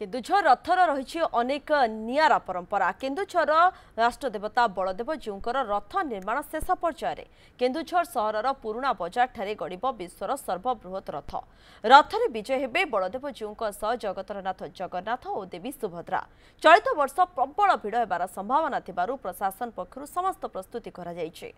Keonjhar rather रही अनेक नियारा परंपरा। केन्दुझर राष्ट्रदेवता बलदेव जीउंकर रथ निर्माण शेष पर्यायर केन्दुझर सहरर पुराणा बजार ठारे गड़िब विश्वर सर्वबृहत रथ। रथरे विजय हेबे बलदेव जीउंक सह जगतरनाथ जगन्नाथ और देवी सुभद्रा। चलित वर्ष प्रबल भिड़ हेबार संभावना थिबारु प्रशासन पक्षरु समस्त प्रस्तुति करा जायछि।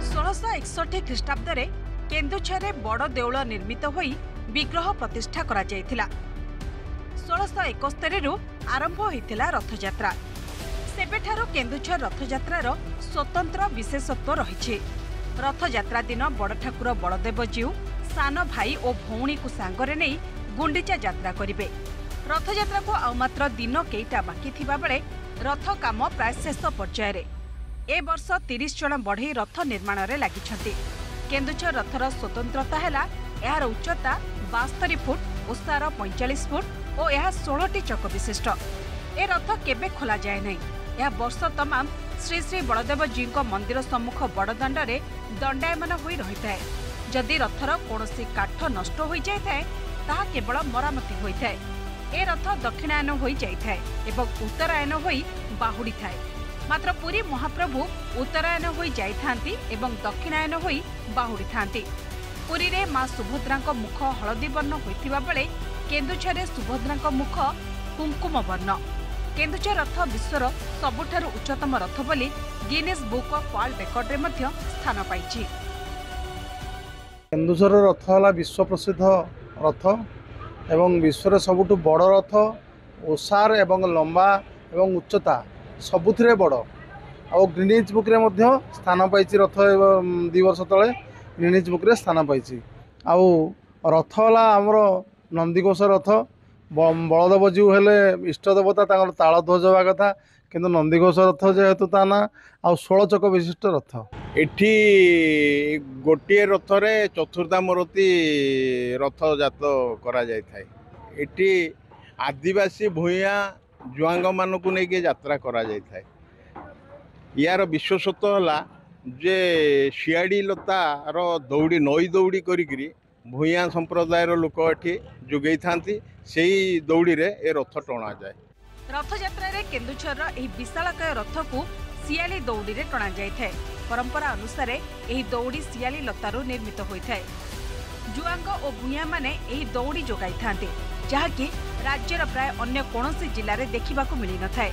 1661 ख्रीष्टाब्दरे केन्दुझर बड़ देउल निर्मित होई विग्रह प्रतिष्ठा करा जायथिला। 1671 आरंभ होइथिला रथयात्रा। सेबेठारु केन्दुझर रथयात्रार स्वतंत्र विशेषत्व रहिछि। रथयात्रा दिन बड़ ठाकुर बलदेव जीउ सान भाई और भौणी को सांगरे नै गुंडीचा यात्रा करिवे। रथयात्रा को आ मात्र दिन केइटा बाकी थिबा बेले रथ काम प्राय शेष पर्यायर। ए वर्ष 30 जन बढ़ई रथ निर्माण रे लागिछन्ति। केन्दुझर रथर स्वतंत्रता हैला यार उच्चता 72 फुट, ओसार 45 फुट और यह 16टी चक विशिष्ट। ए रथ केबे खोला जाए नहीं। यह वर्ष तमाम श्री श्री बलदेव जी को मंदिर सम्मुख बड़दाण्ड रे दंडायमान होई रहिथाय। जदि रथर कोनोसी काठ नष्ट होई जायथाय ताहा केवल मरामती होइथाय। ए रथ दक्षिणायन होई जायथाय एवं उत्तरायन होई बाहुडी थाय। मात्र पुरी महाप्रभु उत्तरायण होई जाइथांती एवं दक्षिणायन होई बाहुडी थांती। पुरी रे मां सुभद्रांक मुख हलदी वर्ण होइथिबा बेले केन्दुझर सुभद्रांक मुख कुंकुम वर्ण। केन्दुझर रथ विश्वर सबुठारु उच्चतम रथ बोली Guinness book of world record रे मध्य स्थान पाइछि। केन्दुझर रथ हला विश्व प्रसिद्ध रथ एवं विश्वर सबुठु बड़ रथ। ओसार एवं लंबा एवं उच्चता सबुथिरे बड़ आउ ग्रीनिज बुक रे मध्य स्थान पाइछि। रथ 2 वर्ष तले ग्रीनिज बुक रे स्थान पाइछि। आउ रथ हला हमर नंदीघोष रथ। बलदेव जीउ हेले इष्ट देवता तांकर ताल ध्वज होगा कथा किंतु नंदीघोष रथ जेहेतु ता ना आउ 16 चक विशिष्ट रथ। एठी गोटे रथ रे चतुर्धामूर्ति रथ जात करा जाय थाए। एठी आदिवासी भूया जुआंग मानक नहीं यात्रा करा जाय थाए। यार विशेषत्व है जे शियाड़ी लतार दौड़ी नई दौड़ी करी भूया संप्रदायर लोक एठी जोगई थांती। सेही दौड़ी रे ए रथ टणा जाए। रथयात्रा रे केन्दुझर एही विशालकाय रथ को सियाली दौड़ी रे टणा जाय थाए। परंपरा अनुसार एही दौड़ी सियाली लतारू निर्मित होई थाए। जुआंग और भूया माने एही दौड़ी जोगाई थांते जहाँकि राज्यर प्राय अन्य कोनोसी जिले में देखा मिल न थाए।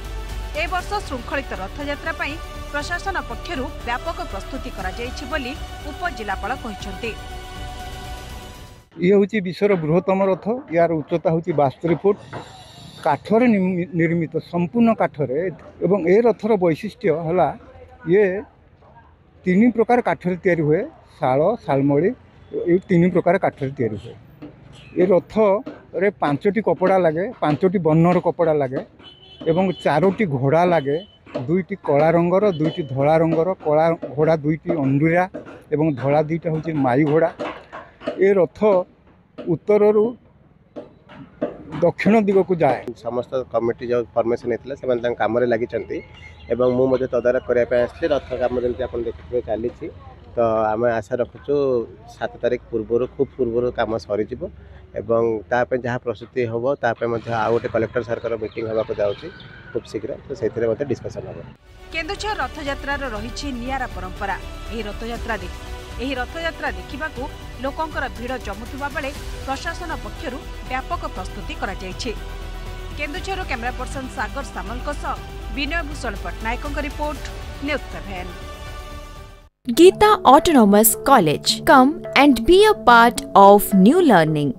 ए वर्ष श्रृंखलित रथयात्रा पई प्रशासन पक्षरु व्यापक प्रस्तुति करा जायछि बोली उपजिलापाल कहिसंती। ये होची विश्वर बृहत्तम रथ। यार उच्चता होची 72 फुट। काठरे निर्मित संपूर्ण काठरे एवं ए रथर वैशिष्ट्य हला ये 3 प्रकार काठरे तैयारी हुए। शाल शालमड़ी ये 3 प्रकार काठरे तैयारी हुए। ये रथ रे 5टी कपड़ा लगे, 5टी वर्णर कपड़ा लगे एवं 4टी घोड़ा लगे। 2टी कला रंगर, 2टी धला रंगर। कला घोड़ा 2टी अंडुरा एवं धला 2टा होची माई घोड़ा। ये रथ उत्तररू दक्षिण दिग को जाए। समस्त कमिटी जो फॉर्मेशन होता है कम लगी मुझे तदारख करने रथ कम जमी आप देखिए चली। तो आम आशा रखुचु 7 तारीख पूर्व खूब पूर्व कम सरीज जहाँ प्रस्तुति हम आउ गोटे कलेक्टर सरकार मीटिंग होगा जाऊँगी खूब शीघ्र। तो से डिस्कसन हम। केन्दुझर रथयात्रार रही नियारा परंपरा। एही रथयात्रा देखा लोकंकर भिड़ जमुवा बेले प्रशासन पक्षरु व्यापक प्रस्तुति करा जायछि। Keonjhar camera person Sagar Samal Binay Bhushan Pattnaik report news 7। Geeta Autonomous College. Come and be a part of new learning.